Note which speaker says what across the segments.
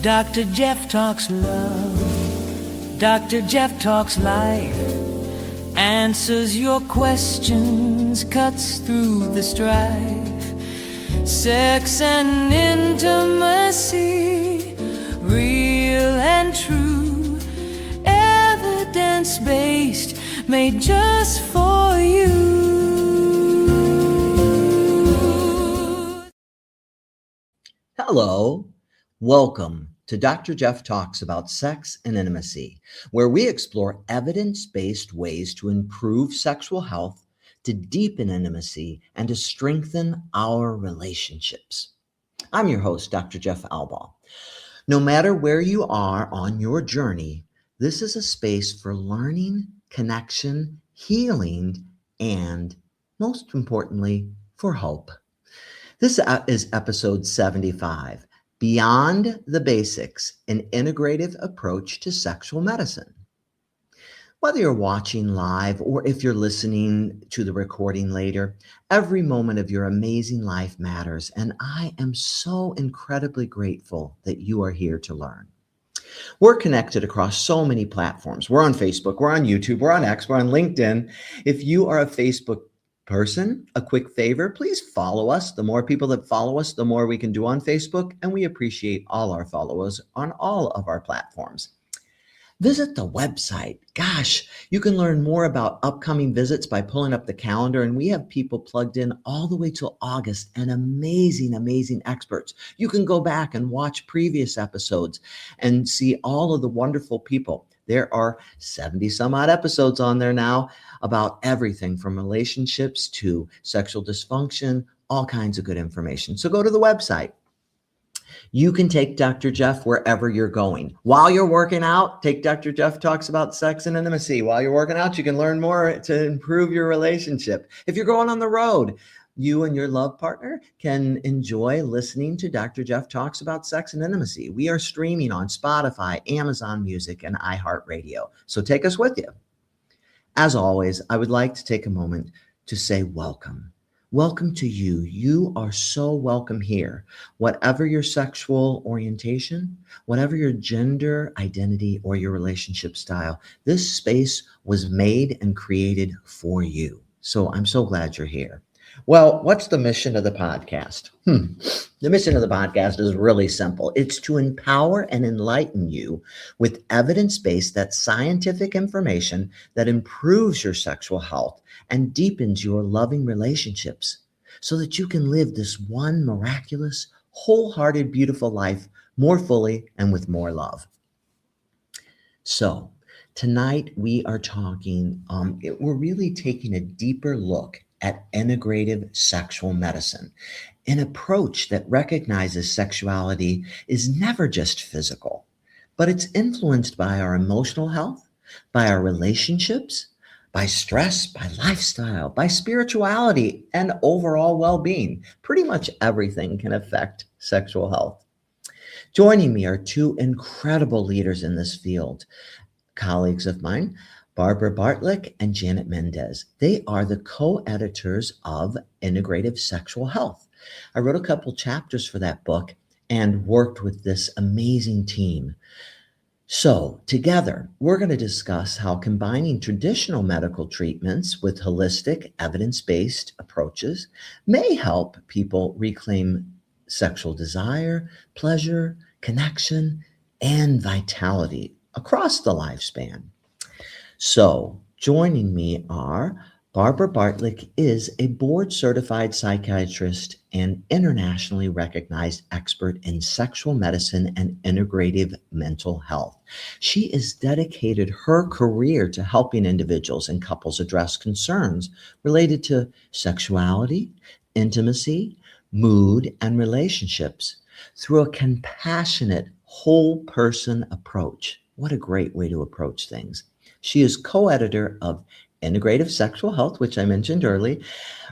Speaker 1: Dr. Jeff talks love. Dr. Jeff talks life. Answers your questions, cuts through the strife. Sex and intimacy, real and true. Evidence-based, made just for you.
Speaker 2: Hello, welcome to Dr. Jeff Talks About Sex and Intimacy, where we explore evidence-based ways to improve sexual health, to deepen intimacy, and to strengthen our relationships. I'm your host, Dr. Jeff Albaugh. No matter where you are on your journey, this is a space for learning, connection, healing, and most importantly, for hope. This is episode 75. Beyond the Basics, an integrative approach to sexual medicine. Whether you're watching live or if you're listening to the recording later, every moment of your amazing life matters, and I am so incredibly grateful that you are here to learn. We're connected across so many platforms. We're on Facebook, we're on YouTube, we're on X, we're on LinkedIn. If you are a Facebook person, a quick favor, please follow us. The more people that follow us, the more we can do on Facebook, and we appreciate all our followers on all of our platforms. Visit the website. Gosh, you can learn more about upcoming visits by pulling up the calendar, and we have people plugged in all the way till August and amazing experts. You can go back and watch previous episodes and see all of the wonderful people. There are 70 some odd episodes on there now about everything from relationships to sexual dysfunction, all kinds of good information. So go to the website. You can take Dr. Jeff wherever you're going. While you're working out, take Dr. Jeff Talks About Sex and Intimacy. While you're working out, you can learn more to improve your relationship. If you're going on the road, you and your love partner can enjoy listening to Dr. Jeff Talks About Sex and Intimacy. We are streaming on Spotify, Amazon Music, and iHeartRadio. So take us with you. As always, I would like to take a moment to say welcome. Welcome to you. You are so welcome here. Whatever your sexual orientation, whatever your gender identity or your relationship style, this space was made and created for you. So I'm so glad you're here. Well, what's the mission of the podcast? The mission of the podcast is really simple. It's to empower and enlighten you with evidence-based, that scientific information that improves your sexual health and deepens your loving relationships so that you can live this one miraculous, wholehearted, beautiful life more fully and with more love. So tonight we are talking, we're really taking a deeper look at integrative sexual medicine, an approach that recognizes sexuality is never just physical, but it's influenced by our emotional health, by our relationships, by stress, by lifestyle, by spirituality, and overall well-being. Pretty much everything can affect sexual health. Joining me are two incredible leaders in this field, colleagues of mine, Barbara Bartlik and Janet Mendez. They are the co-editors of Integrative Sexual Health. I wrote a couple chapters for that book and worked with this amazing team. So together, we're going to discuss how combining traditional medical treatments with holistic, evidence-based approaches may help people reclaim sexual desire, pleasure, connection, and vitality across the lifespan. So joining me are Barbara Bartlik is a board-certified psychiatrist and internationally recognized expert in sexual medicine and integrative mental health. She has dedicated her career to helping individuals and couples address concerns related to sexuality, intimacy, mood, and relationships through a compassionate, whole-person approach. What a great way to approach things. She is co-editor of Integrative Sexual Health, which I mentioned earlier,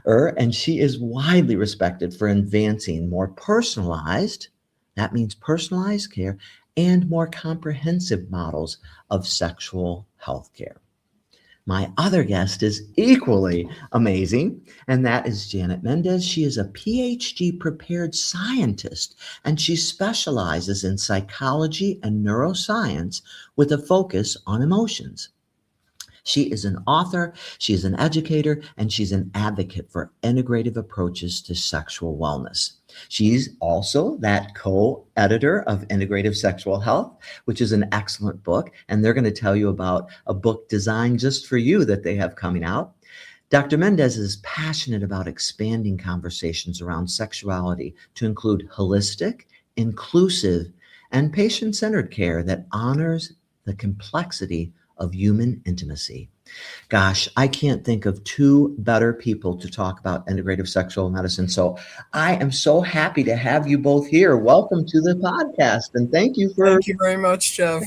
Speaker 2: and she is widely respected for advancing more personalized, that means personalized care, and more comprehensive models of sexual health care. My other guest is equally amazing, and that is Janet Mendez. She is a PhD prepared scientist, and she specializes in psychology and neuroscience with a focus on emotions. She is an author, she is an educator, and she's an advocate for integrative approaches to sexual wellness. She's also that co-editor of Integrative Sexual Health, which is an excellent book. And they're going to tell you about a book designed just for you that they have coming out. Dr. Mendez is passionate about expanding conversations around sexuality to include holistic, inclusive, and patient-centered care that honors the complexity of human intimacy. Gosh, I can't think of two better people to talk about integrative sexual medicine. So I am so happy to have you both here. Welcome to the podcast, and thank you
Speaker 3: very much, Jeff.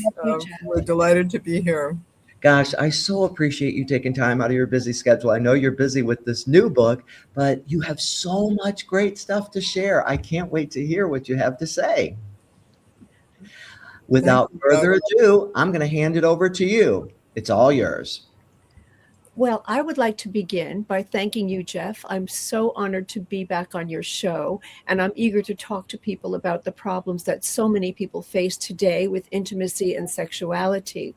Speaker 3: We're delighted to be here.
Speaker 2: Gosh, I so appreciate you taking time out of your busy schedule. I know you're busy with this new book, but you have so much great stuff to share. I can't wait to hear what you have to say. Without further ado, I'm going to hand it over to you. It's all yours.
Speaker 4: Well, I would like to begin by thanking you, Jeff. I'm so honored to be back on your show, and I'm eager to talk to people about the problems that so many people face today with intimacy and sexuality.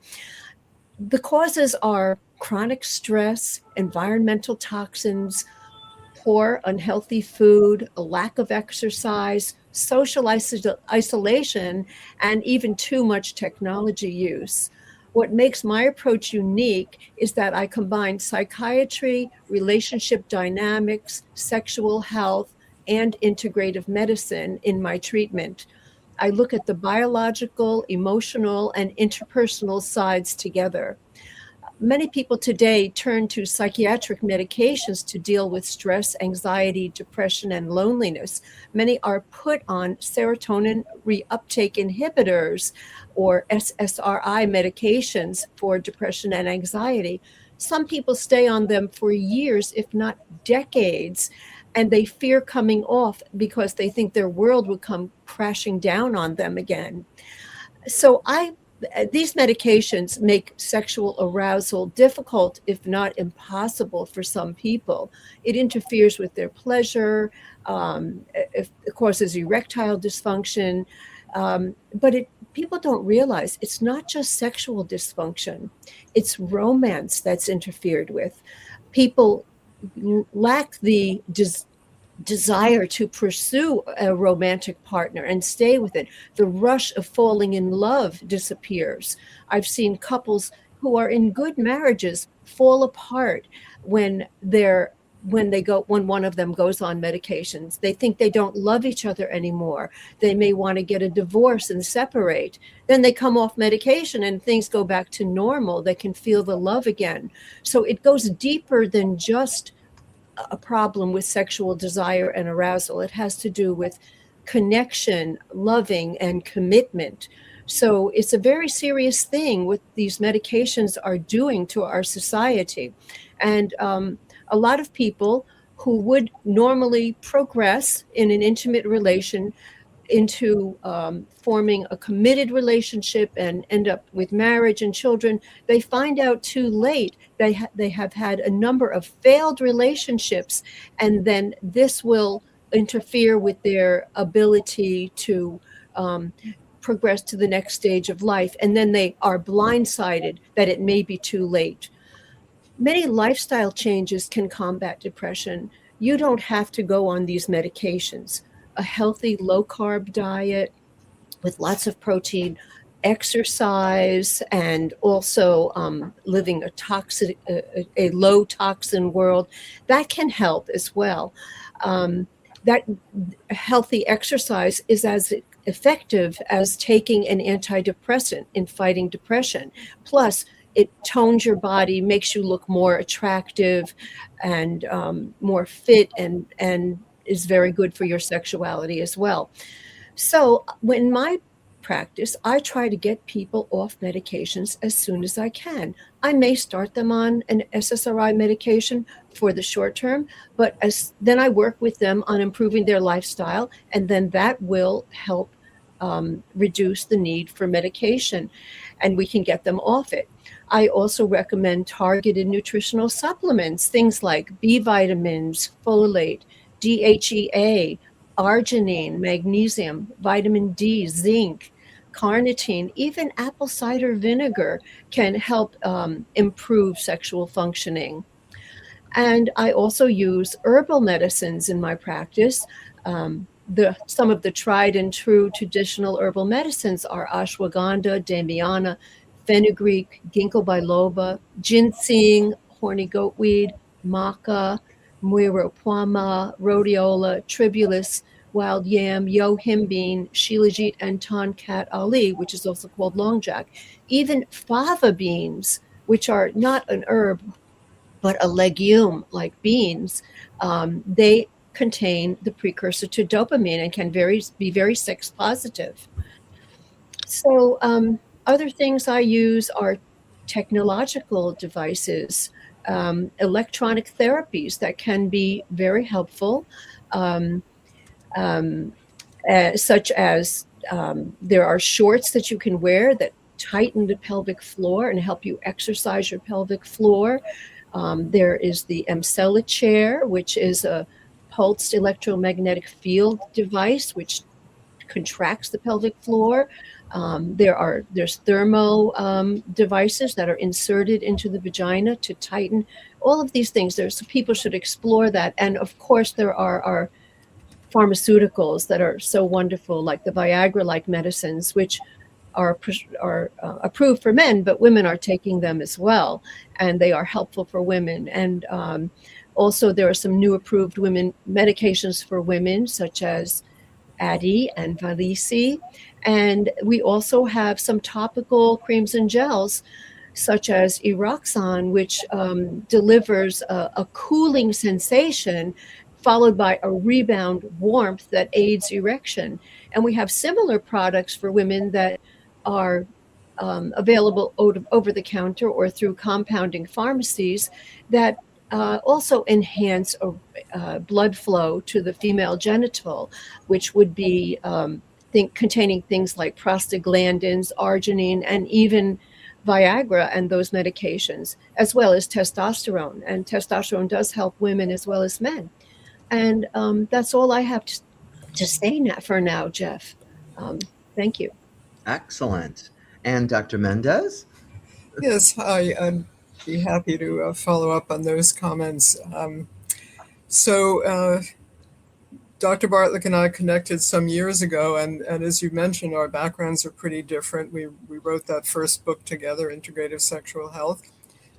Speaker 4: The causes are chronic stress, environmental toxins, poor, unhealthy food, a lack of exercise, social isolation, and even too much technology use. What makes my approach unique is that I combine psychiatry, relationship dynamics, sexual health, and integrative medicine in my treatment. I look at the biological, emotional, and interpersonal sides together. Many people today turn to psychiatric medications to deal with stress, anxiety, depression, and loneliness. Many are put on serotonin reuptake inhibitors or SSRI medications for depression and anxiety. Some people stay on them for years, if not decades, and they fear coming off because they think their world would come crashing down on them again. So these medications make sexual arousal difficult, if not impossible, for some people. It interferes with their pleasure, it causes erectile dysfunction, but people don't realize it's not just sexual dysfunction, it's romance that's interfered with. People lack the desire to pursue a romantic partner and stay with it. The rush of falling in love disappears. I've seen couples who are in good marriages fall apart when one of them goes on medications. They think they don't love each other anymore. They may want to get a divorce and separate. Then they come off medication and things go back to normal. They can feel the love again. So it goes deeper than just a problem with sexual desire and arousal. It has to do with connection, loving, and commitment. So it's a very serious thing what these medications are doing to our society. And a lot of people who would normally progress in an intimate relation into forming a committed relationship and end up with marriage and children, they find out too late they have had a number of failed relationships, and then this will interfere with their ability to progress to the next stage of life, and then they are blindsided that it may be too late. Many lifestyle changes can combat depression. You don't have to go on these medications. A healthy low-carb diet with lots of protein, exercise, and also living a low toxin world, that can help as well. That healthy exercise is as effective as taking an antidepressant in fighting depression. Plus, it tones your body, makes you look more attractive and more fit, and is very good for your sexuality as well. So in my practice, I try to get people off medications as soon as I can. I may start them on an SSRI medication for the short term, but then I work with them on improving their lifestyle, and then that will help reduce the need for medication, and we can get them off it. I also recommend targeted nutritional supplements, things like B vitamins, folate, DHEA, arginine, magnesium, vitamin D, zinc, carnitine. Even apple cider vinegar can help improve sexual functioning. And I also use herbal medicines in my practice. Some of the tried and true traditional herbal medicines are ashwagandha, damiana, fenugreek, ginkgo biloba, ginseng, horny goatweed, maca, muiropama, rhodiola, tribulus, wild yam, yohimbine, shilajit, and tonkat ali, which is also called longjack. Even fava beans, which are not an herb, but a legume like beans, they contain the precursor to dopamine and can be very sex positive. So other things I use are technological devices, electronic therapies that can be very helpful, such as there are shorts that you can wear that tighten the pelvic floor and help you exercise your pelvic floor. There is the Emsella chair, which is a pulsed electromagnetic field device which contracts the pelvic floor. There's thermo devices that are inserted into the vagina to tighten. All of these things. People should explore that. And of course, there are pharmaceuticals that are so wonderful, like the Viagra-like medicines, which are approved for men, but women are taking them as well, and they are helpful for women. And also there are some new approved medications for women, such as Addyi and Vyleesi. And we also have some topical creams and gels, such as Eroxon, which delivers a cooling sensation followed by a rebound warmth that aids erection. And we have similar products for women that are available over the counter or through compounding pharmacies that also enhance blood flow to the female genital, which would be containing things like prostaglandins, arginine, and even Viagra and those medications, as well as testosterone. And testosterone does help women as well as men. And that's all I have to say for now, Jeff. Thank you.
Speaker 2: Excellent. And Dr. Mendez?
Speaker 3: Yes, I'd be happy to follow up on those comments. Dr. Bartlik and I connected some years ago, and as you mentioned, our backgrounds are pretty different. We wrote that first book together, Integrative Sexual Health,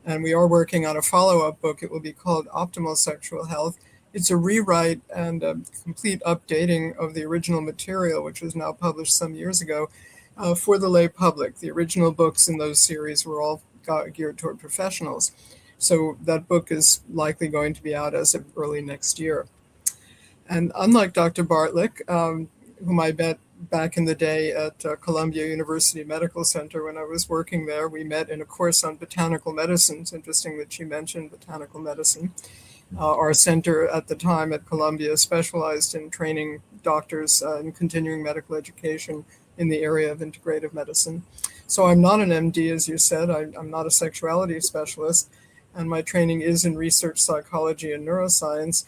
Speaker 3: and we are working on a follow-up book. It will be called Optimal Sexual Health. It's a rewrite and a complete updating of the original material, which was now published some years ago, for the lay public. The original books in those series were all geared toward professionals. So that book is likely going to be out as of early next year. And unlike Dr. Bartlik, whom I met back in the day at Columbia University Medical Center when I was working there, we met in a course on botanical medicine. It's interesting that she mentioned botanical medicine. Our center at the time at Columbia specialized in training doctors in continuing medical education in the area of integrative medicine. So I'm not an MD, as you said. I'm not a sexuality specialist, and my training is in research psychology and neuroscience.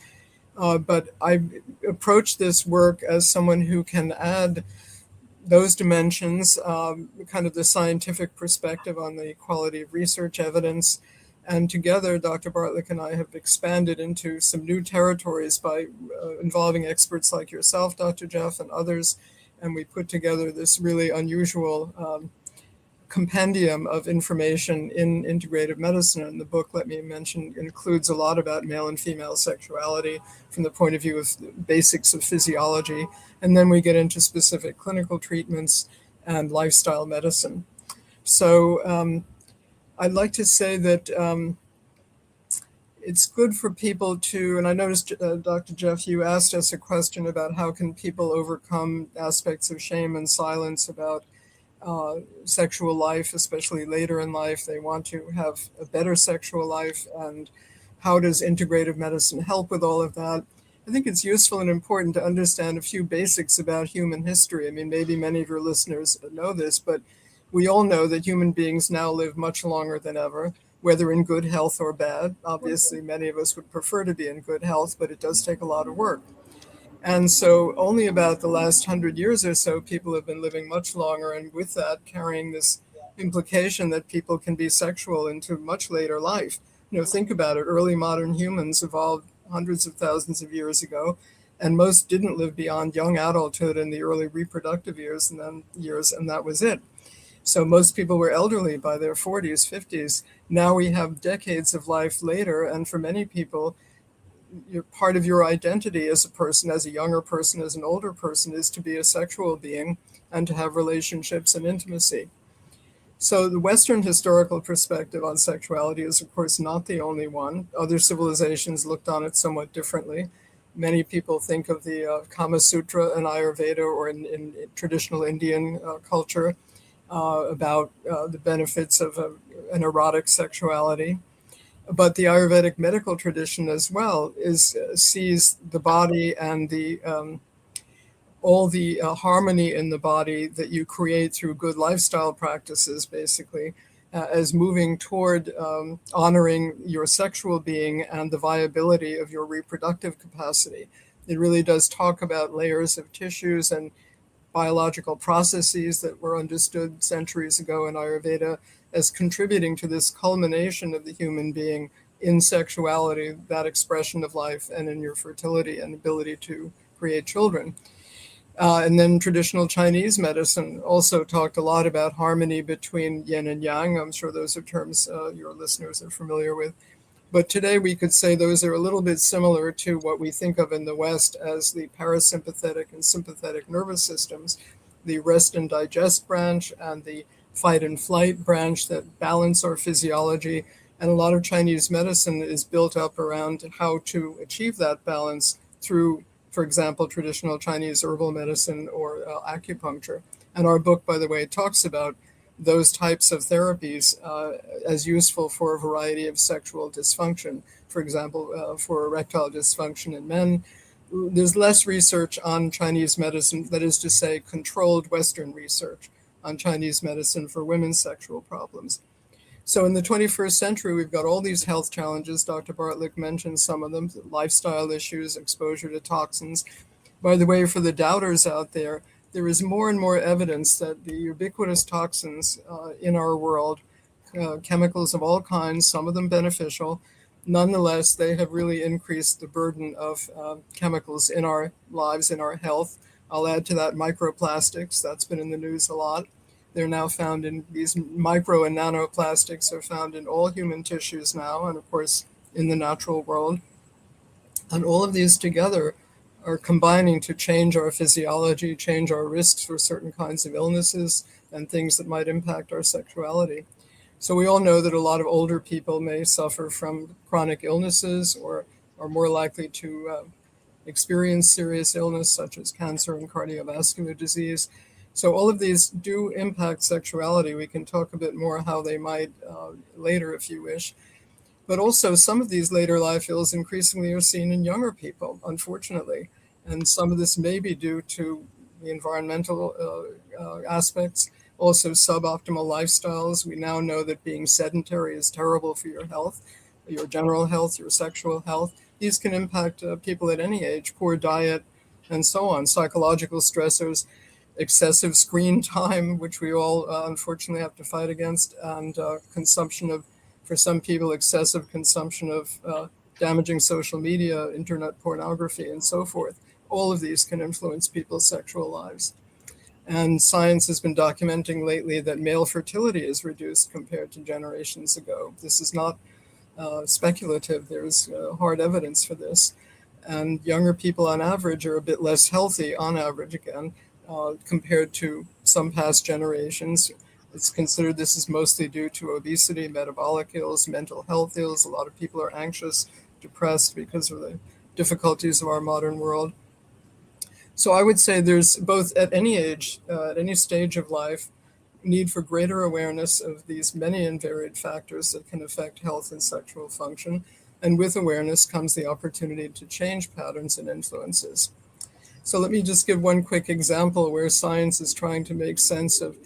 Speaker 3: But I approach this work as someone who can add those dimensions, kind of the scientific perspective on the quality of research evidence. And together, Dr. Bartlik and I have expanded into some new territories by involving experts like yourself, Dr. Jeff, and others. And we put together this really unusual compendium of information in integrative medicine. And the book, let me mention, includes a lot about male and female sexuality from the point of view of the basics of physiology. And then we get into specific clinical treatments and lifestyle medicine. So I'd like to say that it's good for people to, and I noticed, Dr. Jeff, you asked us a question about how can people overcome aspects of shame and silence about sexual life, especially later in life. They want to have a better sexual life, and how does integrative medicine help with all of that? I think it's useful and important to understand a few basics about human history. I mean, maybe many of your listeners know this, but we all know that human beings now live much longer than ever, whether in good health or bad. Obviously, many of us would prefer to be in good health, but it does take a lot of work. And so only about the last 100 years or so, people have been living much longer, and with that, carrying this implication that people can be sexual into much later life. Think about it. Early modern humans evolved hundreds of thousands of years ago, and most didn't live beyond young adulthood and the early reproductive years, and that was it. So most people were elderly by their 40s, 50s. Now we have decades of life later, and for many people, part of your identity as a person, as a younger person, as an older person, is to be a sexual being and to have relationships and intimacy. So the Western historical perspective on sexuality is, of course, not the only one. Other civilizations looked on it somewhat differently. Many people think of the Kama Sutra in Ayurveda or in traditional Indian culture about the benefits of an erotic sexuality. But the Ayurvedic medical tradition as well sees the body and all the harmony in the body that you create through good lifestyle practices, basically, as moving toward honoring your sexual being and the viability of your reproductive capacity. It really does talk about layers of tissues and biological processes that were understood centuries ago in Ayurveda as contributing to this culmination of the human being in sexuality, that expression of life, and in your fertility and ability to create children. And then traditional Chinese medicine also talked a lot about harmony between yin and yang. I'm sure those are terms your listeners are familiar with. But today we could say those are a little bit similar to what we think of in the West as the parasympathetic and sympathetic nervous systems, the rest and digest branch and the fight and flight branch that balance our physiology. And a lot of Chinese medicine is built up around how to achieve that balance through, for example, traditional Chinese herbal medicine or acupuncture. And our book, by the way, talks about those types of therapies as useful for a variety of sexual dysfunction. For example, for erectile dysfunction in men, there's less research on Chinese medicine, that is to say, controlled Western research on Chinese medicine for women's sexual problems. So in the 21st century, we've got all these health challenges. Dr. Bartlik mentioned some of them: lifestyle issues, exposure to toxins. By the way, for the doubters out there, there is more and more evidence that the ubiquitous toxins in our world, chemicals of all kinds, some of them beneficial, nonetheless, they have really increased the burden of chemicals in our lives, in our health. I'll add to that microplastics. That's been in the news a lot. They're now found in these micro and nanoplastics are found in all human tissues now, and of course in the natural world. And all of these together are combining to change our physiology, change our risks for certain kinds of illnesses and things that might impact our sexuality. So we all know that a lot of older people may suffer from chronic illnesses or are more likely to experience serious illness such as cancer and cardiovascular disease. So all of these do impact sexuality. We can talk a bit more how they might later if you wish. But also some of these later life ills increasingly are seen in younger people, unfortunately. And some of this may be due to the environmental aspects, also suboptimal lifestyles. We now know that being sedentary is terrible for your health, your general health, your sexual health. These can impact people at any age, poor diet, and so on, psychological stressors, excessive screen time, which we all unfortunately have to fight against, and consumption of, for some people, excessive consumption of damaging social media, internet pornography, and so forth. All of these can influence people's sexual lives. And science has been documenting lately that male fertility is reduced compared to generations ago. This is not speculative. There's hard evidence for this. And younger people on average are a bit less healthy on average again compared to some past generations. It's considered this is mostly due to obesity, metabolic ills, mental health ills. A lot of people are anxious, depressed because of the difficulties of our modern world. So I would say there's both at any age, at any stage of life, need for greater awareness of these many and varied factors that can affect health and sexual function. And with awareness comes the opportunity to change patterns and influences. So let me just give one quick example where science is trying to make sense of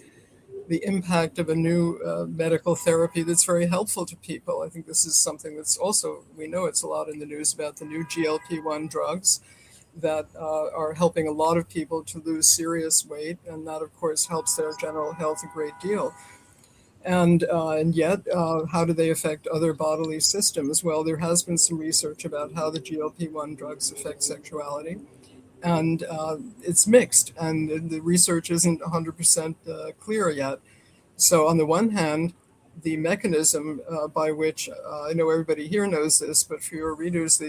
Speaker 3: the impact of a new medical therapy that's very helpful to people. I think this is something that's also, we know it's a lot in the news about the new GLP-1 drugs that are helping a lot of people to lose serious weight. And that, of course, helps their general health a great deal. And yet, how do they affect other bodily systems? Well, there has been some research about how the GLP-1 drugs affect sexuality. And it's mixed, and the research isn't 100% clear yet. So on the one hand, the mechanism by which, I know everybody here knows this, but for your readers,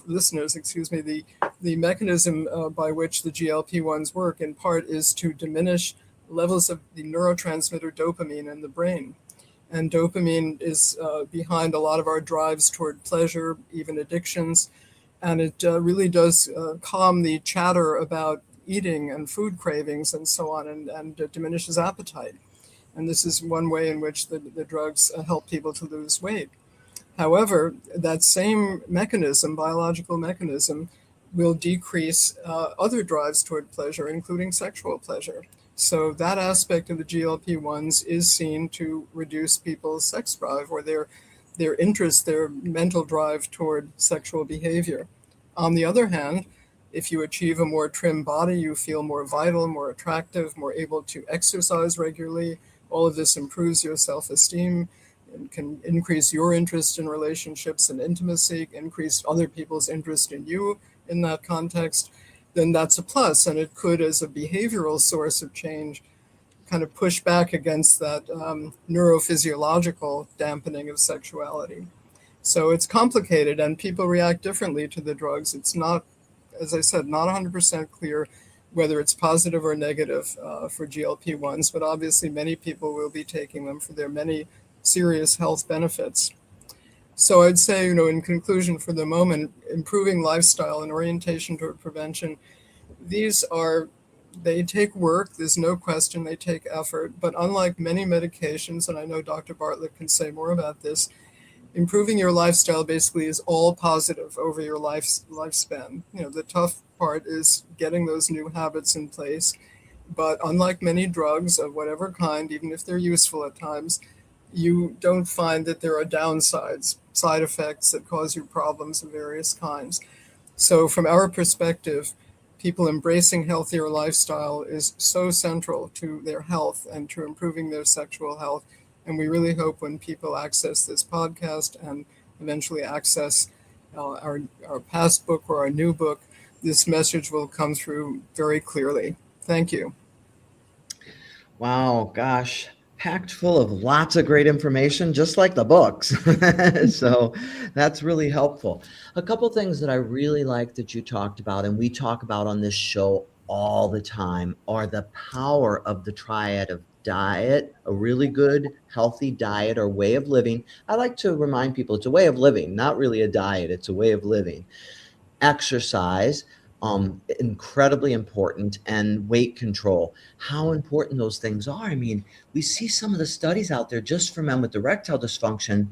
Speaker 3: listeners, the mechanism by which the GLP-1s work in part is to diminish levels of the neurotransmitter dopamine in the brain. And dopamine is behind a lot of our drives toward pleasure, even addictions. And it really does calm the chatter about eating and food cravings and so on, and it diminishes appetite. And this is one way in which the drugs help people to lose weight. However, that same mechanism, biological mechanism, will decrease other drives toward pleasure, including sexual pleasure. So that aspect of the GLP-1s is seen to reduce people's sex drive or their interest, their mental drive toward sexual behavior. On the other hand, if you achieve a more trim body, you feel more vital, more attractive, more able to exercise regularly. All of this improves your self-esteem and can increase your interest in relationships and intimacy, increase other people's interest in you in that context, then that's a plus. And it could, as a behavioral source of change, kind of push back against that neurophysiological dampening of sexuality. So it's complicated, and people react differently to the drugs. It's not, as I said, not 100% clear whether it's positive or negative for GLP-1s, but obviously many people will be taking them for their many serious health benefits. So I'd say, in conclusion for the moment, improving lifestyle and orientation toward prevention, they take work, there's no question, they take effort, but unlike many medications, and I know Dr. Bartlik can say more about this, improving your lifestyle basically is all positive over your lifespan. The tough part is getting those new habits in place, but unlike many drugs of whatever kind, even if they're useful at times, you don't find that there are downsides, side effects that cause you problems of various kinds. So from our perspective, people embracing healthier lifestyle is so central to their health and to improving their sexual health. And we really hope when people access this podcast and eventually access our past book or our new book, this message will come through very clearly. Thank you.
Speaker 2: Wow, gosh, packed full of lots of great information, just like the books. So that's really helpful. A couple things that I really like that you talked about, and we talk about on this show all the time, are the power of the triad of diet, a really good, healthy diet or way of living. I like to remind people it's a way of living, not really a diet. It's a way of living. Exercise, incredibly important, and weight control. How important those things are. I mean, we see some of the studies out there just for men with erectile dysfunction.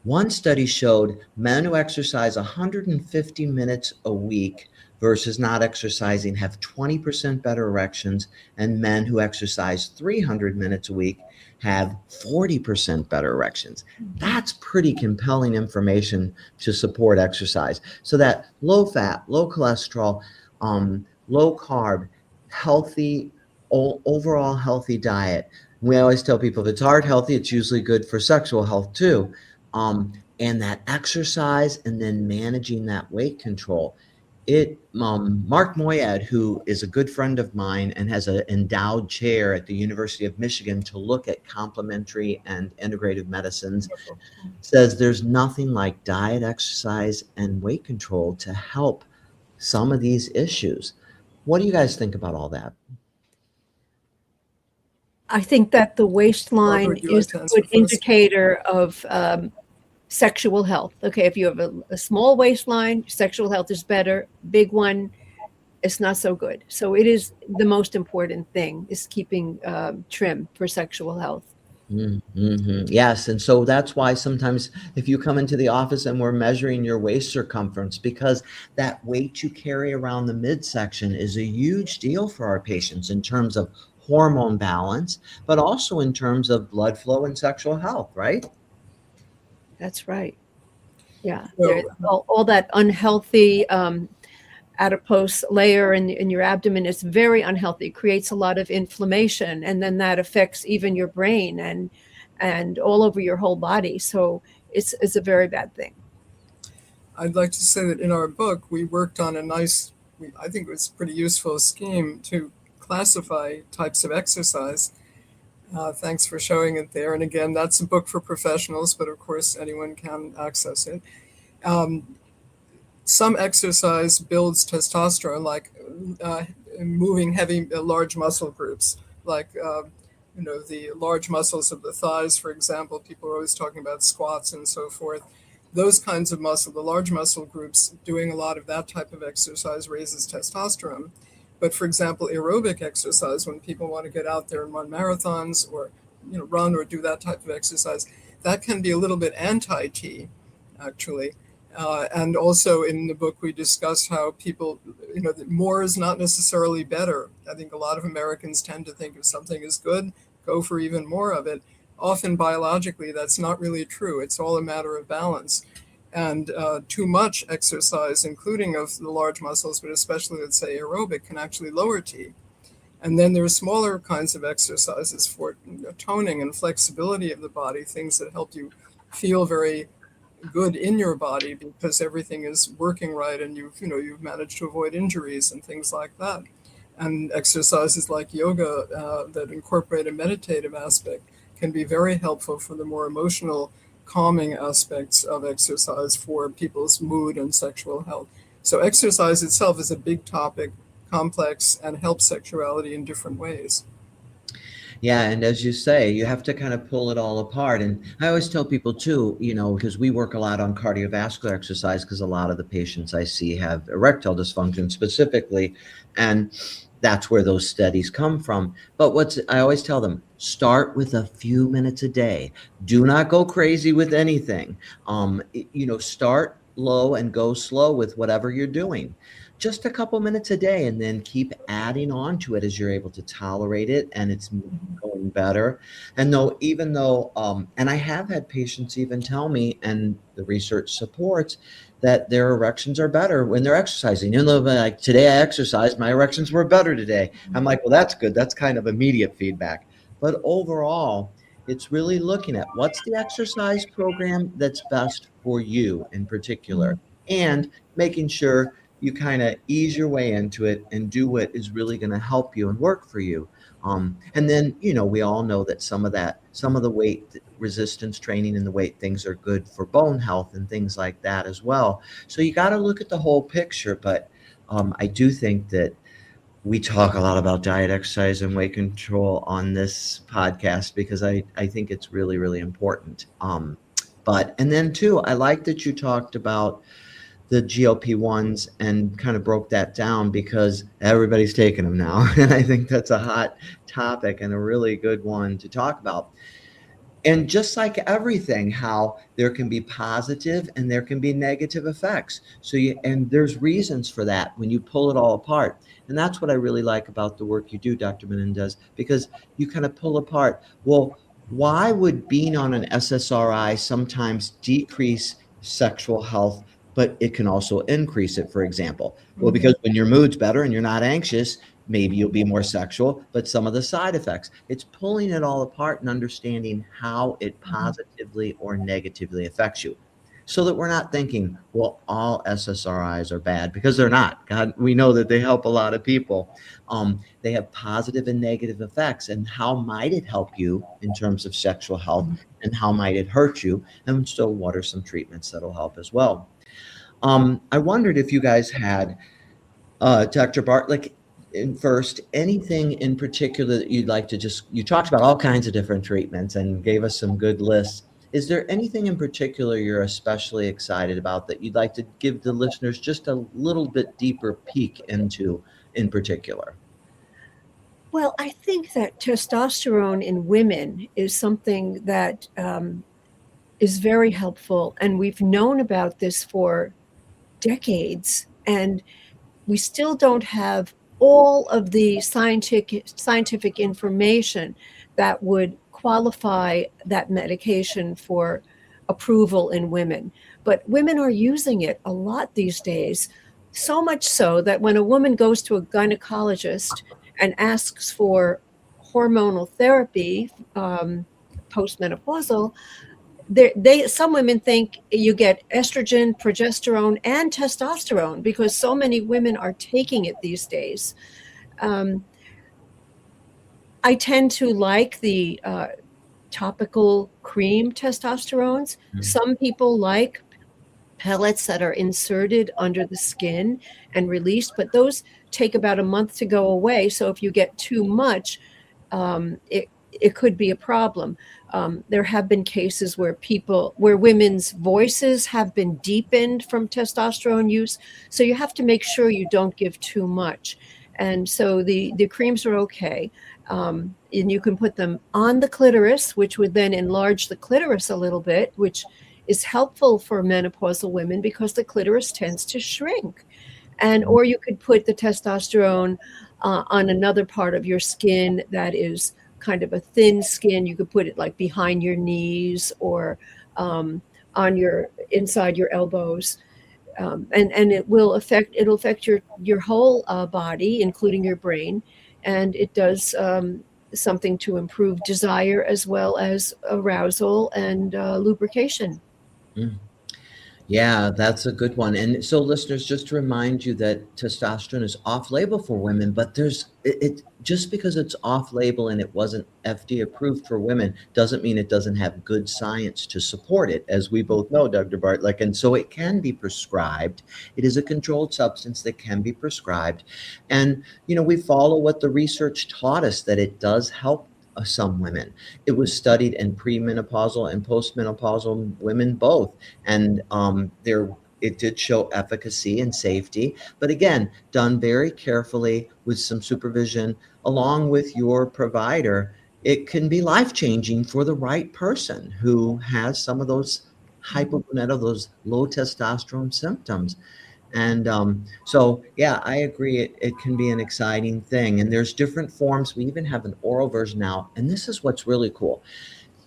Speaker 2: One study showed men who exercise 150 minutes a week versus not exercising have 20% better erections, and men who exercise 300 minutes a week have 40% better erections. That's pretty compelling information to support exercise. So that low fat, low cholesterol, low carb, healthy, overall healthy diet. We always tell people if it's heart healthy, it's usually good for sexual health too. And that exercise and then managing that weight control. Mark Moyad, who is a good friend of mine and has an endowed chair at the University of Michigan to look at complementary and integrative medicines, says there's nothing like diet, exercise, and weight control to help some of these issues. What do you guys think about all that?
Speaker 4: I think that the waistline is a good indicator of sexual health. Okay, if you have a small waistline, sexual health is better. Big one, it's not so good. So it is the most important thing, is keeping trim for sexual health.
Speaker 2: Yes. And so that's why sometimes if you come into the office and we're measuring your waist circumference, because that weight you carry around the midsection is a huge deal for our patients in terms of hormone balance, but also in terms of blood flow and sexual health, right?
Speaker 4: That's right. Yeah, there's
Speaker 3: So
Speaker 4: all that unhealthy adipose layer in your abdomen is very unhealthy. It creates a lot of inflammation, and then that affects even your brain and all over your whole body. So it's a very bad thing.
Speaker 3: I'd like to say that in our book, we worked on a nice, I think it was a pretty useful scheme to classify types of exercise. Thanks for showing it there. And again, that's a book for professionals, but of course anyone can access it. Some exercise builds testosterone, like moving heavy, large muscle groups, like the large muscles of the thighs, for example. People are always talking about squats and so forth. Those kinds of muscle, the large muscle groups, doing a lot of that type of exercise raises testosterone. But for example, aerobic exercise, when people want to get out there and run marathons or run or do that type of exercise, that can be a little bit anti-T, actually. And also in the book, we discuss how people, that more is not necessarily better. I think a lot of Americans tend to think if something is good, go for even more of it. Often biologically, that's not really true. It's all a matter of balance. And too much exercise, including of the large muscles, but especially, let's say, aerobic, can actually lower T. And then there are smaller kinds of exercises for toning and flexibility of the body, things that help you feel very good in your body because everything is working right and you've managed to avoid injuries and things like that. And exercises like yoga that incorporate a meditative aspect can be very helpful for the more emotional, calming aspects of exercise for people's mood and sexual health. So exercise itself is a big topic, complex, and helps sexuality in different ways.
Speaker 2: Yeah, and as you say, you have to kind of pull it all apart. And I always tell people too, because we work a lot on cardiovascular exercise, because a lot of the patients I see have erectile dysfunction specifically, and that's where those studies come from. But I always tell them, start with a few minutes a day. Do not go crazy with anything. Start low and go slow with whatever you're doing. Just a couple minutes a day, and then keep adding on to it as you're able to tolerate it and it's going better. And and I have had patients even tell me, and the research supports, that their erections are better when they're exercising. Like, today I exercised, my erections were better today. I'm like, well, that's good. That's kind of immediate feedback. But overall, it's really looking at what's the exercise program that's best for you in particular, and making sure you kind of ease your way into it and do what is really going to help you and work for you. And then, we all know that some of the weight resistance training and the weight things are good for bone health and things like that as well. So you got to look at the whole picture. But I do think that we talk a lot about diet, exercise, and weight control on this podcast because I think it's really, really important. And then too, I like that you talked about the GLP-1s and kind of broke that down because everybody's taking them now. And I think that's a hot topic and a really good one to talk about. And just like everything, how there can be positive and there can be negative effects. And there's reasons for that when you pull it all apart. And that's what I really like about the work you do, Dr. Menendez, because you kind of pull apart, well, why would being on an SSRI sometimes decrease sexual health, but it can also increase it, for example? Well, because when your mood's better and you're not anxious, maybe you'll be more sexual, but some of the side effects, it's pulling it all apart and understanding how it positively or negatively affects you, so that we're not thinking, well, all SSRIs are bad, because they're not. God, we know that they help a lot of people. They have positive and negative effects, and how might it help you in terms of sexual health, and how might it hurt you? And so what are some treatments that'll help as well? I wondered if you guys had, Dr. Bartlik, first, anything in particular that you'd like to you talked about all kinds of different treatments and gave us some good lists. Is there anything in particular you're especially excited about that you'd like to give the listeners just a little bit deeper peek into in particular?
Speaker 4: Well, I think that testosterone in women is something that is very helpful. And we've known about this for decades. And we still don't have all of the scientific information that would qualify that medication for approval in women. But women are using it a lot these days, so much so that when a woman goes to a gynecologist and asks for hormonal therapy, postmenopausal, some women think you get estrogen, progesterone, and testosterone because so many women are taking it these days. I tend to like the topical cream testosterones. Some people like pellets that are inserted under the skin and released, but those take about a month to go away. So if you get too much, it could be a problem. There have been cases where women's voices have been deepened from testosterone use. So you have to make sure you don't give too much. And so the creams are okay. And you can put them on the clitoris, which would then enlarge the clitoris a little bit, which is helpful for menopausal women because the clitoris tends to shrink. Or you could put the testosterone on another part of your skin that is kind of a thin skin. You could put it like behind your knees or on inside your elbows. And it'll affect your whole body, including your brain. And it does something to improve desire as well as arousal and lubrication.
Speaker 2: Mm. Yeah, that's a good one. And so listeners, just to remind you that testosterone is off-label for women, but it just because it's off-label and it wasn't FDA approved for women doesn't mean it doesn't have good science to support it, as we both know, Dr. Bartlik. And so it can be prescribed. It is a controlled substance that can be prescribed. And, we follow what the research taught us, that it does help some women. It was studied in premenopausal and postmenopausal women both. And it did show efficacy and safety, but again, done very carefully with some supervision along with your provider. It can be life-changing for the right person who has some of those hypogonadal, those low testosterone symptoms. And so, yeah, I agree. It can be an exciting thing. And there's different forms. We even have an oral version now. And this is what's really cool.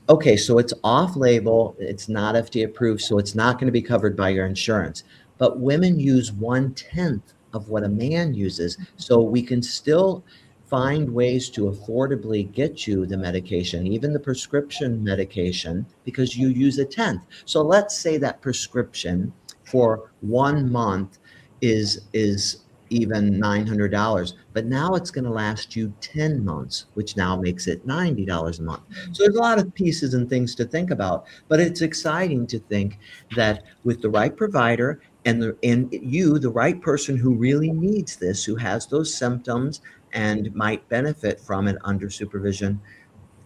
Speaker 2: Okay, so it's off-label. It's not FDA approved, so it's not going to be covered by your insurance. But women use 1/10 of what a man uses. So we can still find ways to affordably get you the medication, even the prescription medication, because you use 1/10. So let's say that prescription for 1 month is even $900, but now it's going to last you 10 months, which now makes it $90 a month. So there's a lot of pieces and things to think about, but it's exciting to think that with the right provider and the right person who really needs this, who has those symptoms and might benefit from it under supervision,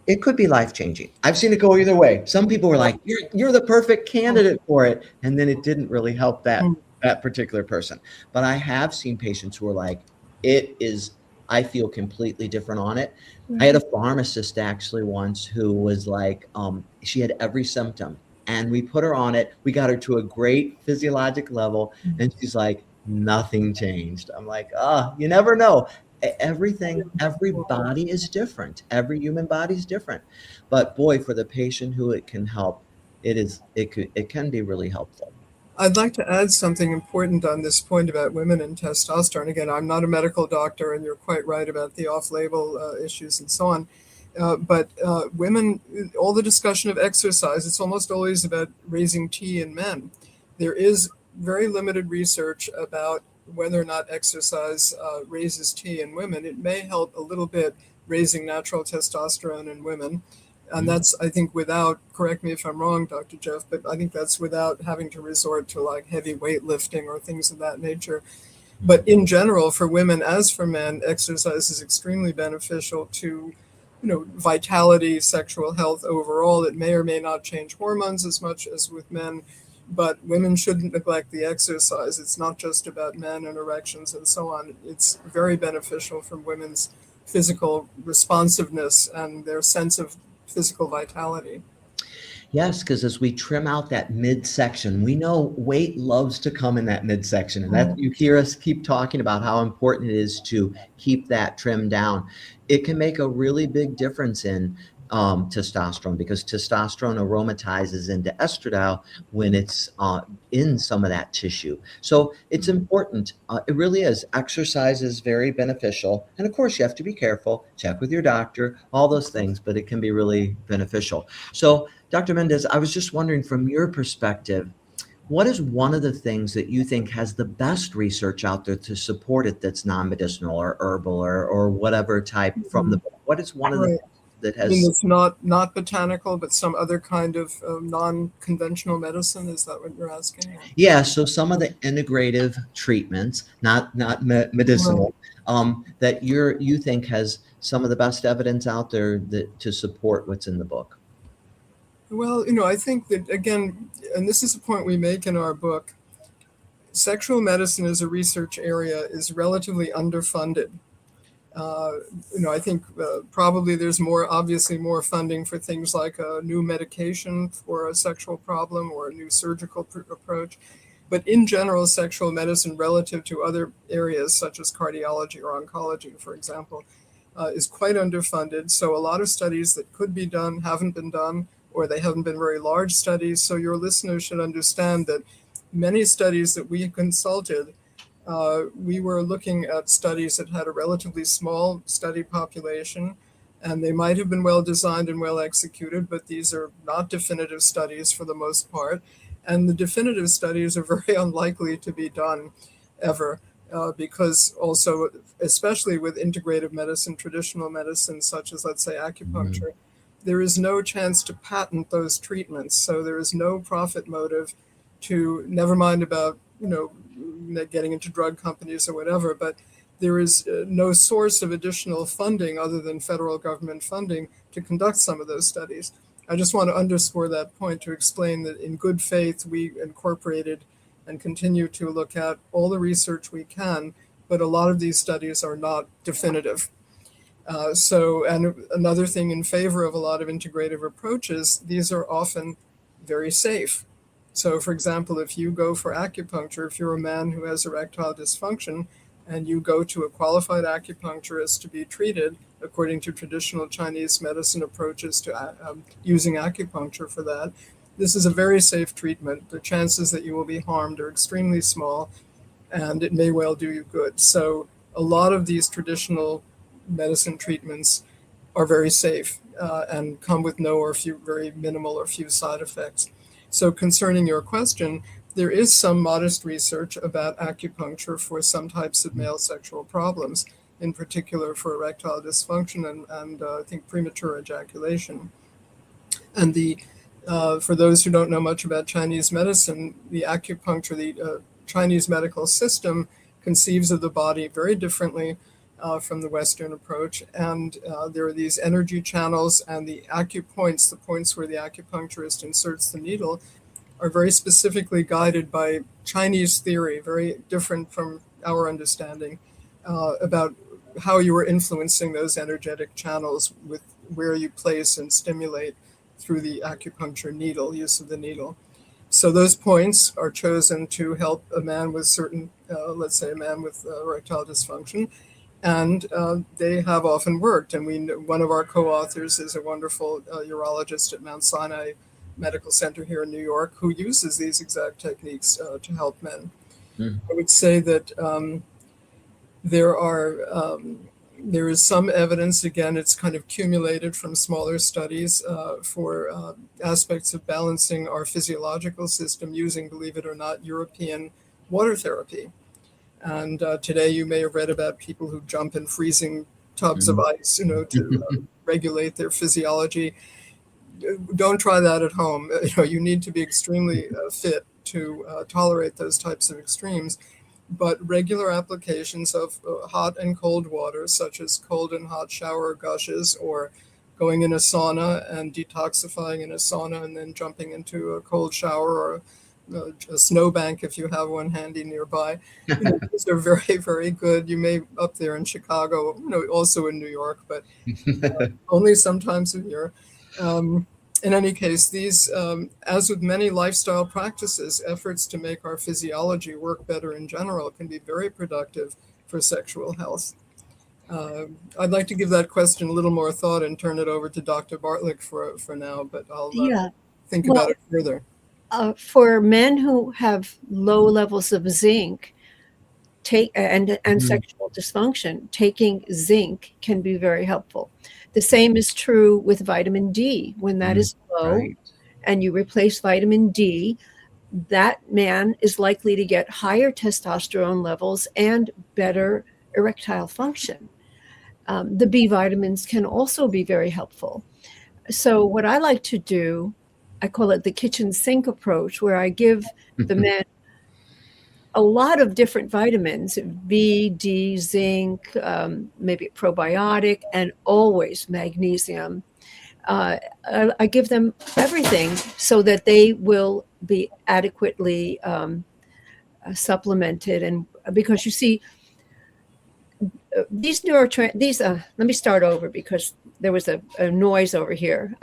Speaker 2: it could be life-changing. I've seen it go either way. Some people were like, you're the perfect candidate for it. And then it didn't really help that particular person. But I have seen patients who are like, I feel completely different on it. I had a pharmacist actually once who was like, she had every symptom and we put her on it. We got her to a great physiologic level and she's like, nothing changed. I'm like, you never know. Every body is different. Every human body is different. But boy, for the patient who it can help, it can be really helpful.
Speaker 3: I'd like to add something important on this point about women and testosterone. Again, I'm not a medical doctor, and you're quite right about the off-label issues and so on. But women, all the discussion of exercise, it's almost always about raising T in men. There is very limited research about whether or not exercise raises T in women. It may help a little bit raising natural testosterone in women. And that's, I think, without, correct me if I'm wrong, Dr. Jeff, but I think that's without having to resort to like heavy weightlifting or things of that nature. But in general, for women as for men, exercise is extremely beneficial to, vitality, sexual health overall. It may or may not change hormones as much as with men, but women shouldn't neglect the exercise. It's not just about men and erections and so on. It's very beneficial for women's physical responsiveness and their sense of physical vitality.
Speaker 2: Yes, because as we trim out that midsection, we know weight loves to come in that midsection. And that you hear us keep talking about how important it is to keep that trimmed down. It can make a really big difference in testosterone, because testosterone aromatizes into estradiol when it's in some of that tissue. So it's important. It really is. Exercise is very beneficial. And of course, you have to be careful, check with your doctor, all those things, but it can be really beneficial. So Dr. Mendez, I was just wondering, from your perspective, what is one of the things that you think has the best research out there to support it that's non-medicinal or herbal or whatever type from the book? What is one of the things that has...
Speaker 3: I mean, it's not botanical, but some other kind of non-conventional medicine? Is that what you're asking?
Speaker 2: Yeah, so some of the integrative treatments, not medicinal, that you think has some of the best evidence out there to support what's in the book.
Speaker 3: Well, I think that, again, and this is a point we make in our book, sexual medicine as a research area is relatively underfunded. I think probably there's obviously more funding for things like a new medication for a sexual problem or a new surgical approach. But in general, sexual medicine relative to other areas such as cardiology or oncology, for example, is quite underfunded. So a lot of studies that could be done haven't been done, or they haven't been very large studies. So your listeners should understand that many studies that we consulted, we were looking at studies that had a relatively small study population, and they might have been well designed and well executed, but these are not definitive studies for the most part. And the definitive studies are very unlikely to be done ever, because also, especially with integrative medicine, traditional medicine, such as, let's say, acupuncture, there is no chance to patent those treatments. So there is no profit motive to, never mind about, getting into drug companies or whatever, but there is no source of additional funding other than federal government funding to conduct some of those studies. I just want to underscore that point to explain that in good faith, we incorporated and continue to look at all the research we can, but a lot of these studies are not definitive. And another thing in favor of a lot of integrative approaches, these are often very safe. So, for example, if you go for acupuncture, if you're a man who has erectile dysfunction and you go to a qualified acupuncturist to be treated according to traditional Chinese medicine approaches to using acupuncture for that, this is a very safe treatment. The chances that you will be harmed are extremely small, and it may well do you good. So a lot of these traditional medicine treatments are very safe and come with no or few, very minimal or few side effects. So concerning your question, there is some modest research about acupuncture for some types of male sexual problems, in particular for erectile dysfunction and I think premature ejaculation. And for those who don't know much about Chinese medicine, the acupuncture, the Chinese medical system conceives of the body very differently from the Western approach. And there are these energy channels, and the acupoints, the points where the acupuncturist inserts the needle, are very specifically guided by Chinese theory, very different from our understanding about how you are influencing those energetic channels with where you place and stimulate through the acupuncture needle, use of the needle. So those points are chosen to help a man with certain, let's say a man with erectile dysfunction, and they have often worked. And one of our co-authors is a wonderful urologist at Mount Sinai Medical Center here in New York who uses these exact techniques to help men. I would say that there is some evidence, again, it's kind of accumulated from smaller studies for aspects of balancing our physiological system using, believe it or not, European water therapy. And today you may have read about people who jump in freezing tubs of ice, to regulate their physiology. Don't try that at home. You need to be extremely fit to tolerate those types of extremes. But regular applications of hot and cold water, such as cold and hot shower gushes, or going in a sauna and detoxifying in a sauna and then jumping into a cold shower, or a snowbank if you have one handy nearby. These are very, very good. You may up there in Chicago, also in New York, but only sometimes a year. In any case, these, as with many lifestyle practices, efforts to make our physiology work better in general can be very productive for sexual health. I'd like to give that question a little more thought and turn it over to Dr. Bartlik for now, but I'll think about it further.
Speaker 4: For men who have low levels of zinc and sexual dysfunction, taking zinc can be very helpful. The same is true with vitamin D. When that is low and you replace vitamin D, that man is likely to get higher testosterone levels and better erectile function. The B vitamins can also be very helpful. So what I like to do, I call it the kitchen sink approach, where I give the men a lot of different vitamins, B, D, zinc, maybe a probiotic, and always magnesium. I give them everything so that they will be adequately supplemented. And because you see, let me start over because there was a noise over here.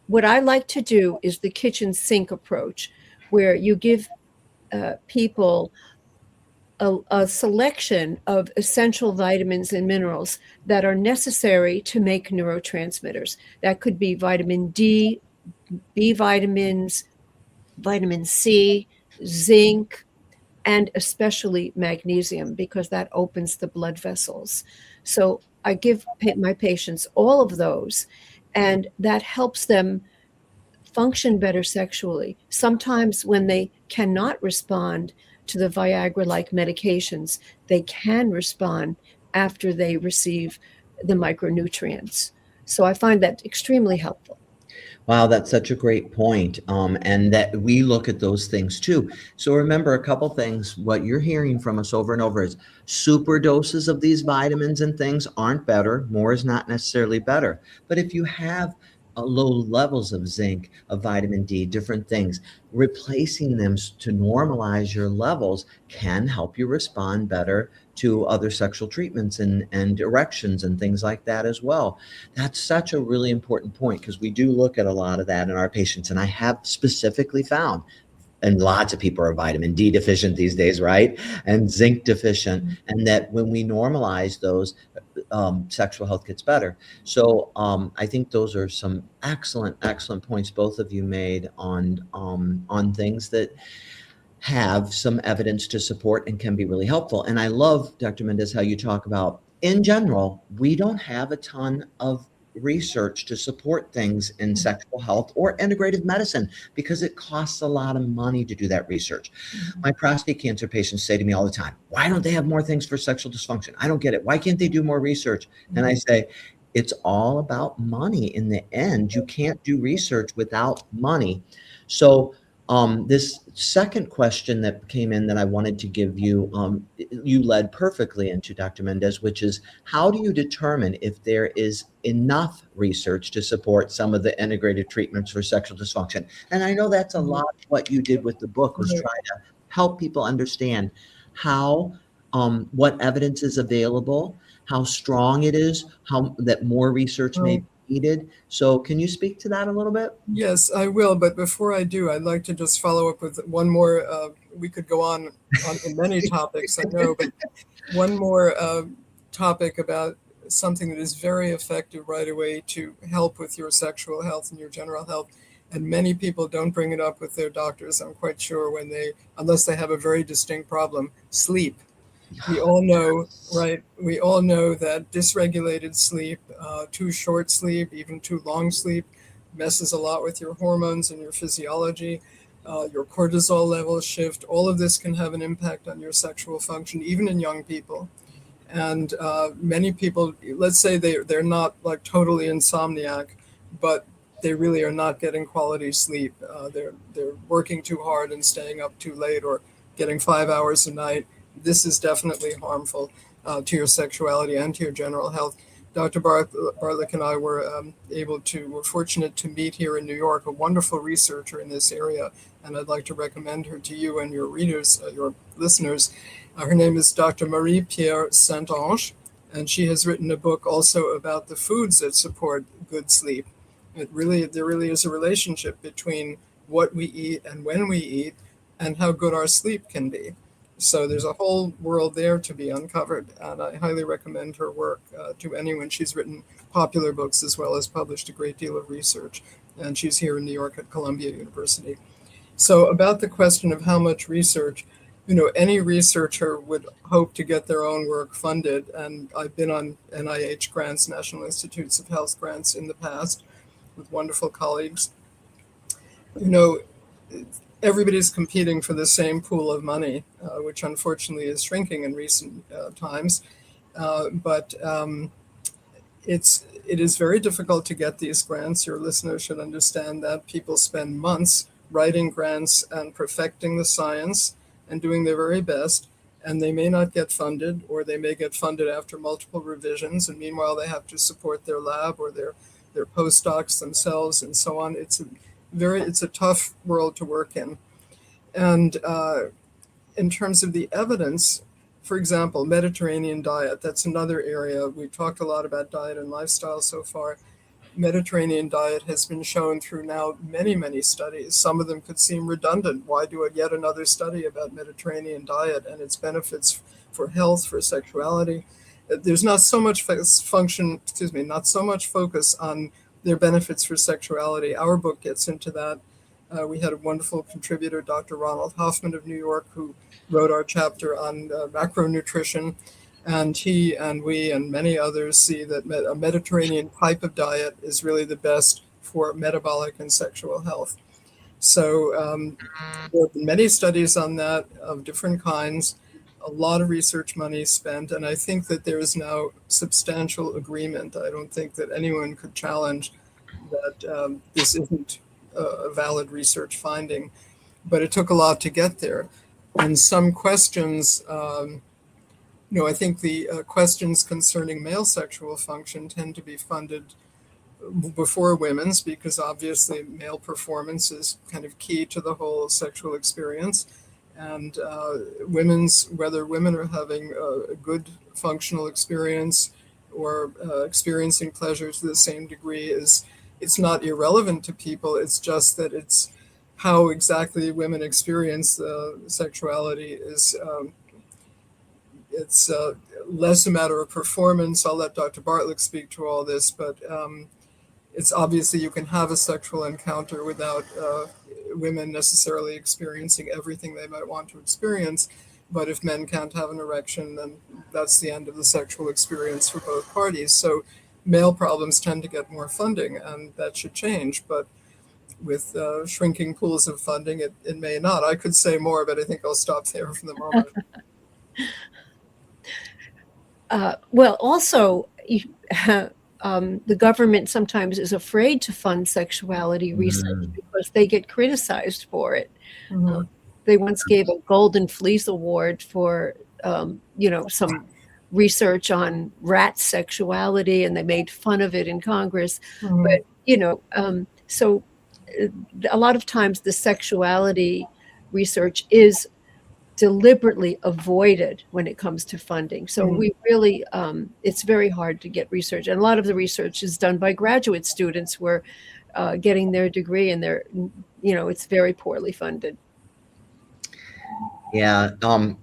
Speaker 4: What I like to do is the kitchen sink approach, where you give people a selection of essential vitamins and minerals that are necessary to make neurotransmitters. That could be vitamin D, B vitamins, vitamin C, zinc, and especially magnesium, because that opens the blood vessels. So I give my patients all of those, and that helps them function better sexually. Sometimes when they cannot respond to the Viagra-like medications, they can respond after they receive the micronutrients. So I find that extremely helpful.
Speaker 2: Wow, that's such a great point. And that we look at those things too. So remember a couple things. What you're hearing from us over and over is super doses of these vitamins and things aren't better. More is not necessarily better. But if you have low levels of zinc, of vitamin D, different things, replacing them to normalize your levels can help you respond better to other sexual treatments and erections and things like that as well. That's such a really important point, because we do look at a lot of that in our patients. And I have specifically found, and lots of people are vitamin D deficient these days, right? And zinc deficient. And that when we normalize those, sexual health gets better. So I think those are some excellent points both of you made on things that have some evidence to support and can be really helpful. And I love, Dr. Mendez, how you talk about, in general, we don't have a ton of research to support things in sexual health or integrative medicine because it costs a lot of money to do that research. My prostate cancer patients say to me all the time, why don't they have more things for sexual dysfunction? I don't get it. Why can't they do more research? And I say, it's all about money in the end. You can't do research without money. So this second question that came in that I wanted to give you, you led perfectly into, Dr. Mendez, which is, how do you determine if there is enough research to support some of the integrated treatments for sexual dysfunction? And I know that's a lot of what you did with the book, was try to help people understand how, what evidence is available, how strong it is, how that more research may be needed. So can you speak to that a little bit?
Speaker 3: Yes, I will. But before I do, I'd like to just follow up with one more. We could go on many topics, I know, but one more topic about something that is very effective right away to help with your sexual health and your general health. And many people don't bring it up with their doctors, I'm quite sure, unless they have a very distinct problem: sleep. We all know, right? We all know that dysregulated sleep, too short sleep, even too long sleep, messes a lot with your hormones and your physiology. Your cortisol levels shift. All of this can have an impact on your sexual function, even in young people. And many people, let's say they're not like totally insomniac, but they really are not getting quality sleep. They're working too hard and staying up too late, or getting 5 hours a night. This is definitely harmful to your sexuality and to your general health. Dr. Bartlik and I were fortunate to meet here in New York, a wonderful researcher in this area, and I'd like to recommend her to you and your readers, your listeners. Her name is Dr. Marie-Pierre Saint-Ange, and she has written a book also about the foods that support good sleep. There really is a relationship between what we eat and when we eat and how good our sleep can be. So there's a whole world there to be uncovered, and I highly recommend her work to anyone. She's written popular books as well as published a great deal of research, and she's here in New York at Columbia University. So about the question of how much research, any researcher would hope to get their own work funded, and I've been on NIH grants, National Institutes of Health grants, in the past with wonderful colleagues. Everybody's competing for the same pool of money, which unfortunately is shrinking in recent times. But it is very difficult to get these grants. Your listeners should understand that people spend months writing grants and perfecting the science and doing their very best, and they may not get funded, or they may get funded after multiple revisions, and meanwhile they have to support their lab or their postdocs themselves and so on. It's a tough world to work in. And in terms of the evidence, for example, Mediterranean diet, that's another area. We've talked a lot about diet and lifestyle so far. Mediterranean diet has been shown through now many, many studies. Some of them could seem redundant. Why do yet another study about Mediterranean diet and its benefits for health, for sexuality? There's not so much not so much focus on their benefits for sexuality. Our book gets into that. We had a wonderful contributor, Dr. Ronald Hoffman of New York, who wrote our chapter on macronutrition. And he and we and many others see that a Mediterranean type of diet is really the best for metabolic and sexual health. So there have been many studies on that of different kinds, a lot of research money spent, and I think that there is now substantial agreement. I don't think that anyone could challenge that this isn't a valid research finding, but it took a lot to get there. And some questions, I think the questions concerning male sexual function tend to be funded before women's, because obviously male performance is kind of key to the whole sexual experience. And whether women are having a good functional experience or experiencing pleasure to the same degree it's not irrelevant to people. It's just that it's how exactly women experience sexuality is it's less a matter of performance. I'll let Dr. Bartlik speak to all this, but it's obviously you can have a sexual encounter without women necessarily experiencing everything they might want to experience. But if men can't have an erection, then that's the end of the sexual experience for both parties. So male problems tend to get more funding, and that should change. But with shrinking pools of funding, it may not. I could say more, but I think I'll stop there for the moment.
Speaker 4: Well, also, the government sometimes is afraid to fund sexuality research because they get criticized for it.
Speaker 3: Mm-hmm.
Speaker 4: They once gave a Golden Fleece Award for, some research on rat sexuality, and they made fun of it in Congress.
Speaker 3: Mm-hmm.
Speaker 4: But, so a lot of times the sexuality research is deliberately avoided when it comes to funding. So we really, it's very hard to get research. And a lot of the research is done by graduate students who are getting their degree, and it's very poorly funded.
Speaker 2: Yeah,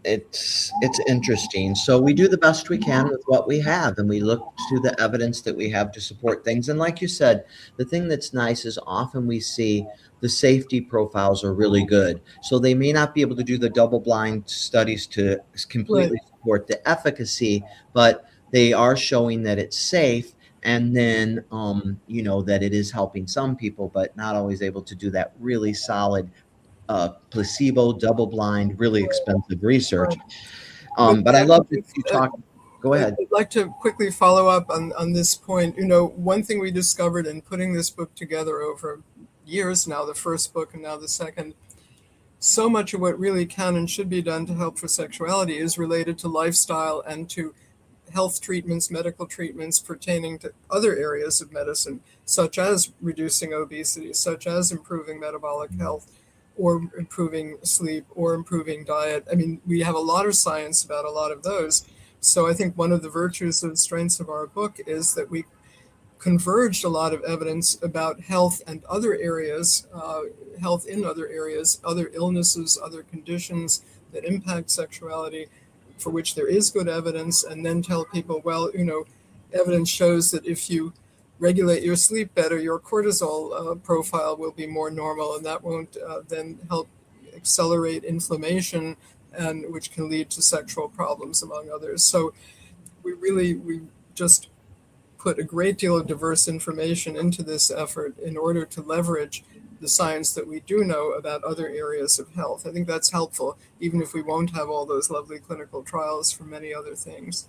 Speaker 2: it's interesting. So we do the best we can with what we have, and we look to the evidence that we have to support things. And like you said, the thing that's nice is often we see the safety profiles are really good. So they may not be able to do the double-blind studies to completely support the efficacy, but they are showing that it's safe, and then that it is helping some people, but not always able to do that really solid placebo, double-blind, really expensive research. But I love that you talk. Go ahead.
Speaker 3: I'd like to quickly follow up on this point. One thing we discovered in putting this book together over years now, the first book and now the second, so much of what really can and should be done to help for sexuality is related to lifestyle and to health treatments, medical treatments pertaining to other areas of medicine, such as reducing obesity, such as improving metabolic health, or improving sleep, or improving diet. I mean, we have a lot of science about a lot of those. So I think one of the virtues and strengths of our book is that we converged a lot of evidence about health and other areas, health in other areas, other illnesses, other conditions that impact sexuality, for which there is good evidence, and then tell people, well, evidence shows that if you regulate your sleep better, your cortisol profile will be more normal, and that won't then help accelerate inflammation, and which can lead to sexual problems, among others. So we just put a great deal of diverse information into this effort in order to leverage the science that we do know about other areas of health. I think that's helpful, even if we won't have all those lovely clinical trials for many other things.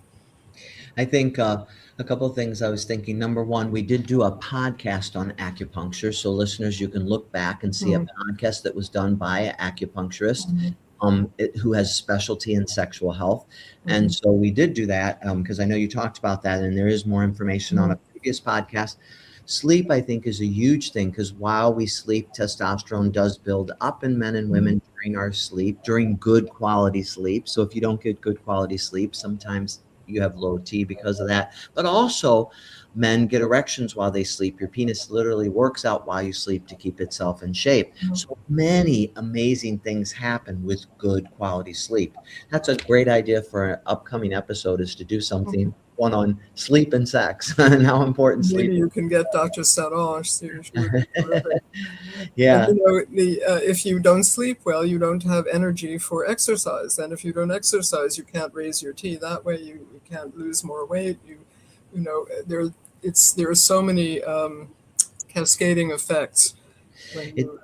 Speaker 2: I think a couple of things I was thinking. Number one, we did do a podcast on acupuncture. So listeners, you can look back and see a podcast that was done by an acupuncturist who has specialty in sexual health. And so we did do that because I know you talked about that, and there is more information on a previous podcast. Sleep, I think, is a huge thing because while we sleep, testosterone does build up in men and women during our sleep, during good quality sleep. So if you don't get good quality sleep, sometimes you have low T because of that. But also, men get erections while they sleep. Your penis literally works out while you sleep to keep itself in shape. So many amazing things happen with good quality sleep. That's a great idea for an upcoming episode, is to do something one on sleep and sex and how important sleep is.
Speaker 3: Maybe you can get Dr. Sarange.
Speaker 2: Yeah.
Speaker 3: And, if you don't sleep well, you don't have energy for exercise. And if you don't exercise, you can't raise your T that way. You can't lose more weight. There are so many cascading effects when you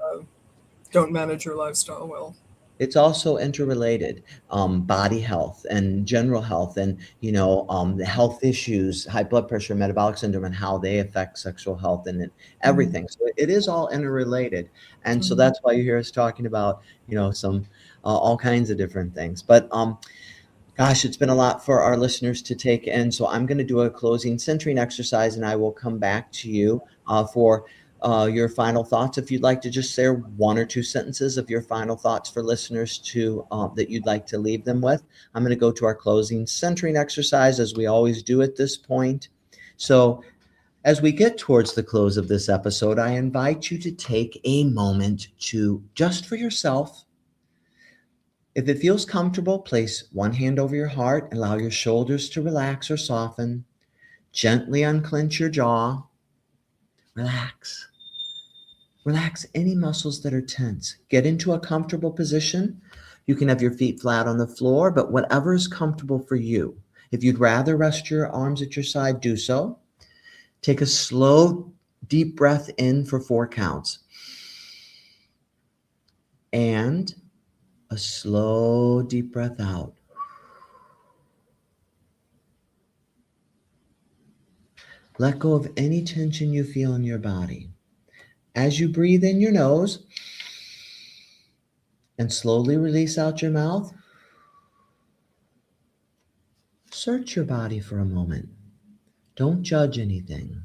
Speaker 3: don't manage your lifestyle well.
Speaker 2: It's also interrelated, body health and general health, and the health issues, high blood pressure, metabolic syndrome, and how they affect sexual health and everything. So it is all interrelated, and so that's why you hear us talking about some all kinds of different things. But gosh, it's been a lot for our listeners to take in. So I'm going to do a closing centering exercise, and I will come back to you for your final thoughts. If you'd like to just share one or two sentences of your final thoughts for listeners to that you'd like to leave them with. I'm going to go to our closing centering exercise, as we always do at this point. So as we get towards the close of this episode, I invite you to take a moment to, just for yourself, if it feels comfortable, place one hand over your heart, allow your shoulders to relax or soften. Gently unclench your jaw. Relax. Relax any muscles that are tense. Get into a comfortable position. You can have your feet flat on the floor, but whatever is comfortable for you. If you'd rather rest your arms at your side, do so. Take a slow, deep breath in for 4 counts. And a slow, deep breath out. Let go of any tension you feel in your body. As you breathe in your nose and slowly release out your mouth, search your body for a moment. Don't judge anything.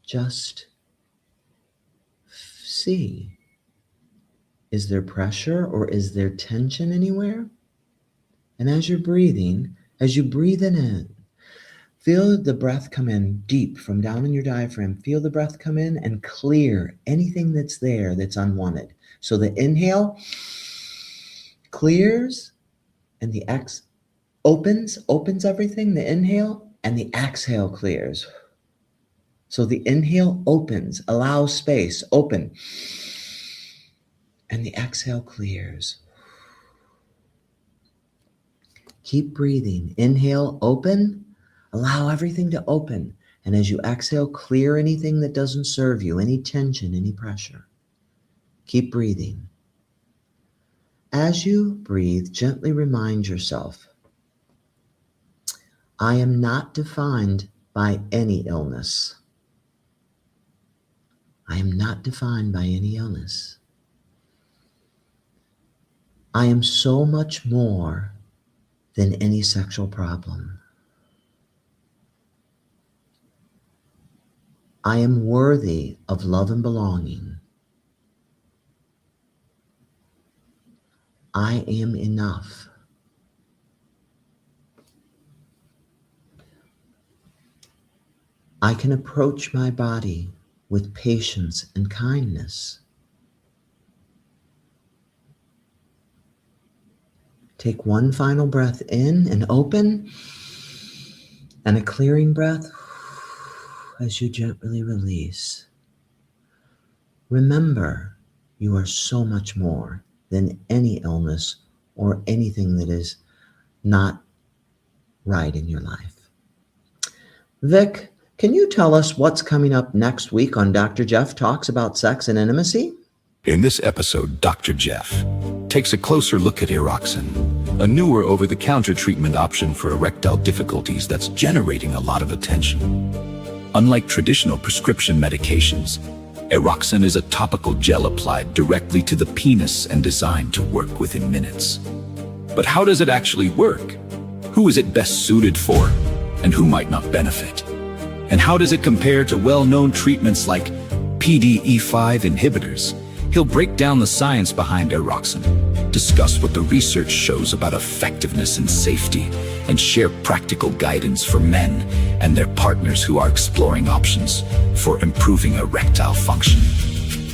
Speaker 2: Just see. Is there pressure or is there tension anywhere? And as you're breathing, as you breathe in, feel the breath come in deep from down in your diaphragm. Feel the breath come in and clear anything that's there that's unwanted. So the inhale clears and the opens everything, the inhale, and the exhale clears. So the inhale opens, allows space, open, and the exhale clears. Keep breathing. Inhale, open, allow everything to open. And as you exhale, clear anything that doesn't serve you, any tension, any pressure. Keep breathing. As you breathe, gently remind yourself, I am not defined by any illness. I am not defined by any illness. I am so much more than any sexual problem. I am worthy of love and belonging. I am enough. I can approach my body with patience and kindness. Take one final breath in and open, and a clearing breath as you gently release. Remember, you are so much more than any illness or anything that is not right in your life. Vic, can you tell us what's coming up next week on Dr. Jeff Talks About Sex and Intimacy?
Speaker 5: In this episode, Dr. Jeff takes a closer look at Eroxen, a newer over-the-counter treatment option for erectile difficulties that's generating a lot of attention. Unlike traditional prescription medications, Eroxen is a topical gel applied directly to the penis and designed to work within minutes. But how does it actually work? Who is it best suited for, and who might not benefit? And how does it compare to well-known treatments like PDE5 inhibitors? He'll break down the science behind Eroxen, discuss what the research shows about effectiveness and safety, and share practical guidance for men and their partners who are exploring options for improving erectile function.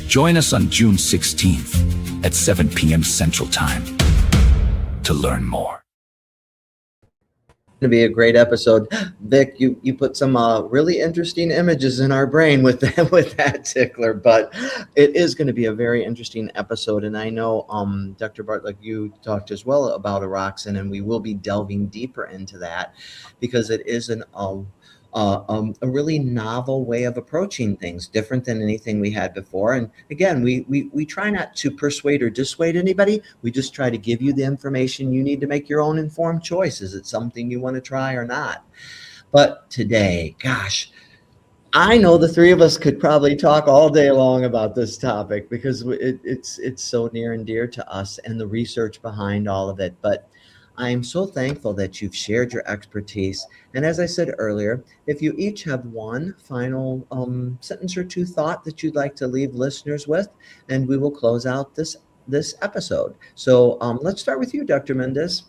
Speaker 5: Join us on June 16th at 7 p.m. Central Time to learn more.
Speaker 2: To be a great episode. Vic, you put some really interesting images in our brain with that tickler, but it is going to be a very interesting episode. And I know Dr. Bartlik, you talked as well about Eroxen, and we will be delving deeper into that because it is a really novel way of approaching things, different than anything we had before. And again, we try not to persuade or dissuade anybody. We just try to give you the information you need to make your own informed choice. Is it something you want to try or not? But today, gosh, I know the three of us could probably talk all day long about this topic because it's so near and dear to us and the research behind all of it. But I am so thankful that you've shared your expertise. And as I said earlier, if you each have one final sentence or two thought that you'd like to leave listeners with, and we will close out this episode. So let's start with you, Dr. Mendez.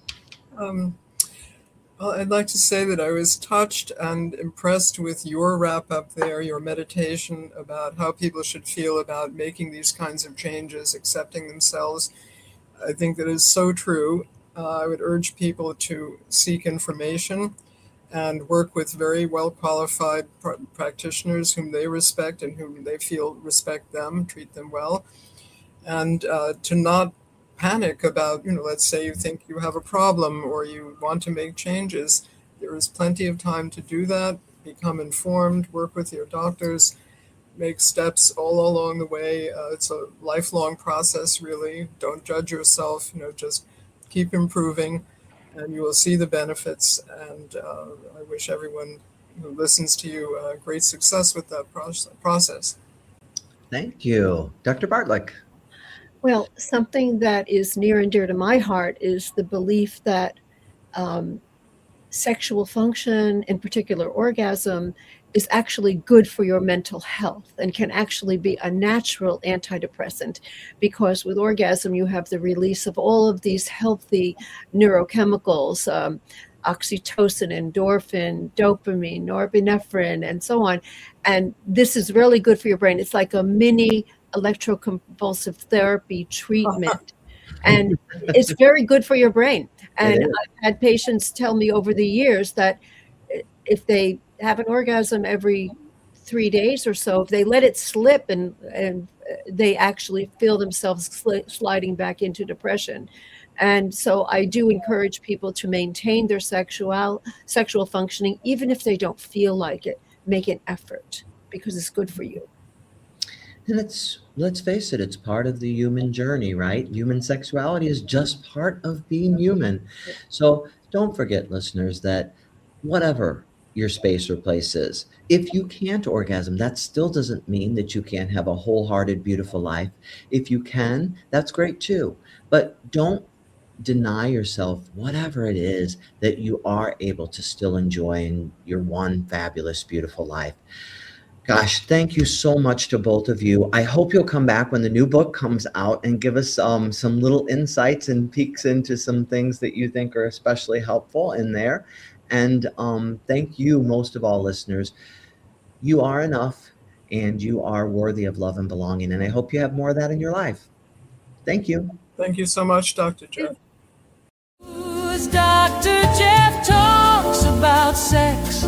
Speaker 3: Well, I'd like to say that I was touched and impressed with your wrap up there, your meditation about how people should feel about making these kinds of changes, accepting themselves. I think that is so true. I would urge people to seek information and work with very well-qualified practitioners whom they respect and whom they feel respect them, treat them well, and to not panic about, let's say you think you have a problem or you want to make changes. There is plenty of time to do that. Become informed, work with your doctors, make steps all along the way. It's a lifelong process, really. Don't judge yourself, just keep improving, and you will see the benefits. And I wish everyone who listens to you great success with that process.
Speaker 2: Thank you. Dr. Bartlik.
Speaker 4: Well, something that is near and dear to my heart is the belief that sexual function, in particular orgasm, is actually good for your mental health and can actually be a natural antidepressant, because with orgasm you have the release of all of these healthy neurochemicals, oxytocin, endorphin, dopamine, norepinephrine, and so on. And this is really good for your brain. It's like a mini electroconvulsive therapy treatment. And it's very good for your brain. And I've had patients tell me over the years that if they have an orgasm every 3 days or so, if they let it slip and they actually feel themselves sliding back into depression. And so I do encourage people to maintain their sexual functioning, even if they don't feel like it. Make an effort because it's good for you.
Speaker 2: And let's face it, it's part of the human journey, right? Human sexuality is just part of being human. So don't forget, listeners, that whatever your space or place is, if you can't orgasm, that still doesn't mean that you can't have a wholehearted, beautiful life. If you can, that's great too. But don't deny yourself whatever it is that you are able to still enjoy in your one fabulous, beautiful life. Gosh, thank you so much to both of you. I hope you'll come back when the new book comes out and give us some little insights and peeks into some things that you think are especially helpful in there. And thank you, most of all, listeners. You are enough, and you are worthy of love and belonging. And I hope you have more of that in your life. Thank you.
Speaker 3: Thank you so much, Dr. Jeff.
Speaker 1: Who's Dr. Jeff talks about sex